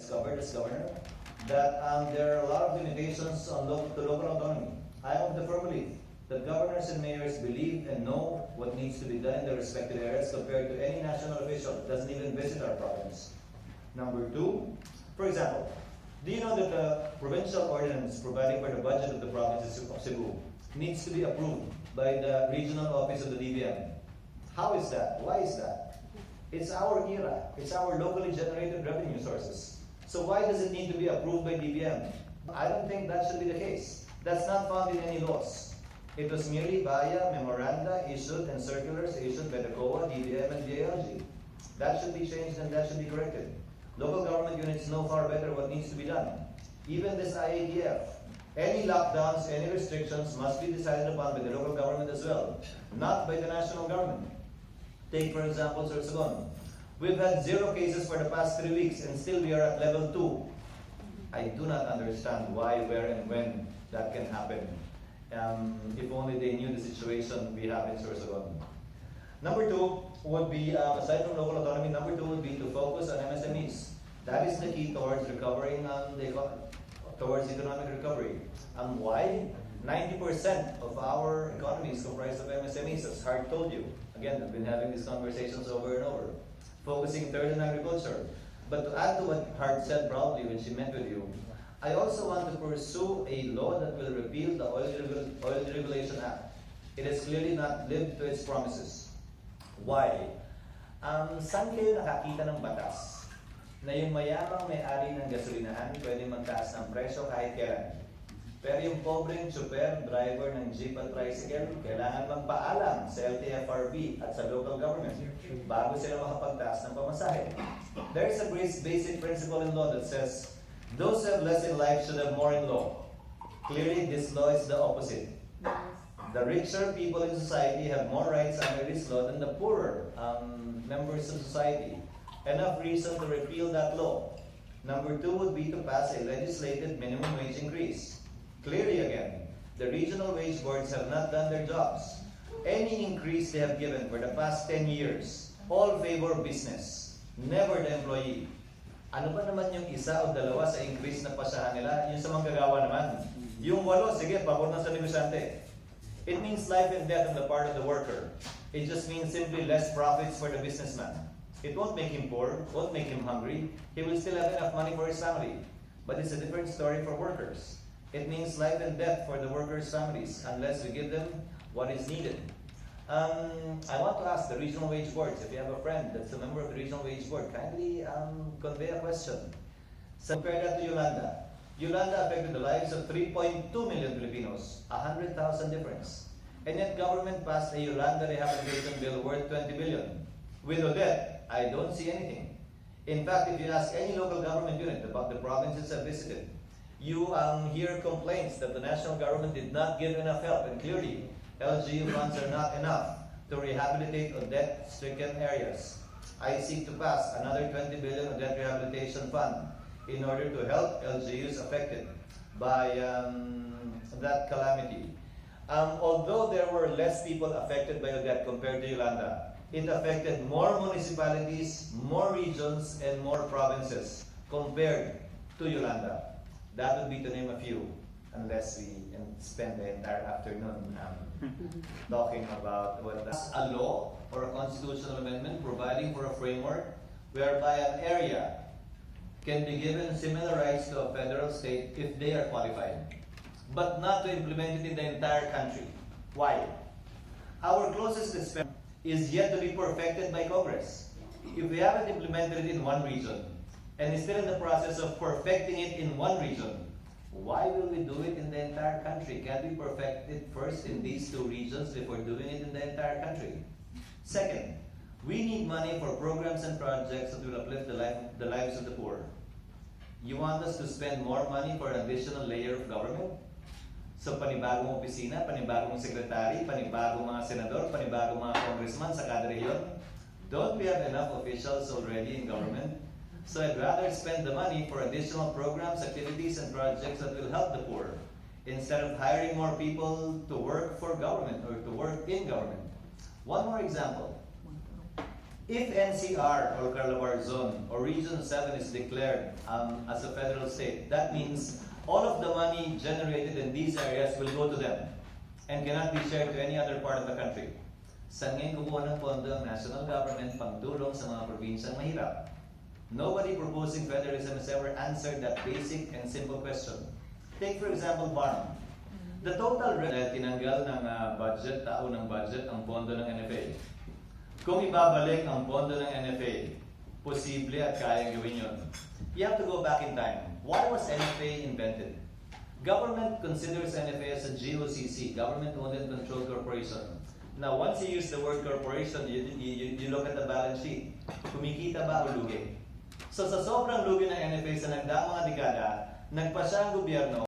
discovered as governor that there are a lot of limitations on local autonomy. I am of the firm belief that governors and mayors believe and know what needs to be done in their respective areas compared to any national official that doesn't even visit our province. Number two, for example, do you know that the provincial ordinance providing for the budget of the province of Cebu needs to be approved by the regional office of the DBM? How is that? Why is that? It's our era. It's our locally generated revenue sources. So why does it need to be approved by DBM? I don't think that should be the case. That's not found in any laws. It was merely via memoranda issued and circulars issued by the COA, DBM, and DILG. That should be changed and that should be corrected. Local government units know far better what needs to be done. Even this IATF, any lockdowns, any restrictions must be decided upon by the local government as well, not by the national government. Take, for example, Sorsogon. We've had 0 cases for the past 3 weeks and still we are at level 2. I do not understand why, where, and when that can happen. If only they knew the situation we have in Sorsogon. Number 2 would be, aside from local autonomy, number 2 would be to focus on MSMEs. That is the key towards recovering towards economic recovery. Why? 90% of our economy is comprised of MSMEs, as Hart told you. Again, I've been having these conversations over and over. Focusing third on agriculture. But to add to what Hart said probably when she met with you, I also want to pursue a law that will repeal the Oil Deregulation Act. It has clearly not lived to its promises. Why? Saan kayo nakakita ng batas na yung mayamang may-ari ng gasolinahan pwede magtaas ng presyo kahit kailan? Pero yung pobreng super, driver ng jeep at tricycle, kailangan magpaalam sa LTFRB at sa local government bago sila makapagtaas ng pamasahe. There is a basic principle in law that says, those who have less in life should have more in law. Clearly, this law is the opposite. The richer people in society have more rights under this law than the poorer members of society. Enough reason to repeal that law. Number 2 would be to pass a legislated minimum wage increase. Clearly again, the regional wage boards have not done their jobs. Any increase they have given for the past 10 years, all favor business, never the employee. Ano ba naman yung isa o dalawa sa increase na pasahan nila? Yung sa manggagawa naman. Yung 8, sige, pabor na sa negosyante. It means life and death on the part of the worker. It just means simply less profits for the businessman. It won't make him poor, won't make him hungry. He will still have enough money for his family. But it's a different story for workers. It means life and death for the workers' families unless we give them what is needed. I want to ask the regional wage boards, if you have a friend that's a member of the regional wage board, kindly convey a question. So compare that to Yolanda. Yolanda affected the lives of 3.2 million Filipinos, 100,000 difference. And yet government passed a Yolanda rehabilitation bill worth 20 billion. With Odette, I don't see anything. In fact, if you ask any local government unit about the provinces I've visited, you hear complaints that the national government did not give enough help, and clearly, LGU funds are not enough to rehabilitate Odette-stricken areas. I seek to pass another 20 billion Odette Rehabilitation Fund in order to help LGUs affected by that calamity. Although there were less people affected by Odette compared to Yolanda, it affected more municipalities, more regions, and more provinces compared to Yolanda. That would be to name a few, unless we spend the entire afternoon talking about what that's a law or a constitutional amendment providing for a framework whereby an area can be given similar rights to a federal state if they are qualified, but not to implement it in the entire country. Why? Our closest experiment is yet to be perfected by Congress. If we haven't implemented it in one region, and is still in the process of perfecting it in one region, why will we do it in the entire country? Can't we perfect it first in these 2 regions before doing it in the entire country? Second, we need money for programs and projects that will uplift the lives of the poor. You want us to spend more money for an additional layer of government? So panibagong opisina, panibagong sekretary, panibagong mga senador, panibagong mga congressman sa kada rehiyon? Don't we have enough officials already in government? So I'd rather spend the money for additional programs, activities, and projects that will help the poor, instead of hiring more people to work for government or to work in government. One more example. If NCR or Calabar Zone or Region 7 is declared as a federal state, that means all of the money generated in these areas will go to them and cannot be shared to any other part of the country. Saan ngayon kukuha ng pondo ang national government pangtulong sa mga probinsyang mahirap? Nobody proposing federalism has ever answered that basic and simple question. Take for example, farm. The total tinanggal ng budget, tao ng budget, ang pondo ng NFA. Kung ibabalik ang pondo ng NFA, posible at kayang gawin yun. You have to go back in time. Why was NFA invented? Government considers NFA as a GOCC, Government Owned and Controlled Corporation. Now, once you use the word corporation, you look at the balance sheet. Kumikita ba o lugi? So sa sobrang lugi ng NFA sa nagdaang mga dekada, nagpasya ang gobyerno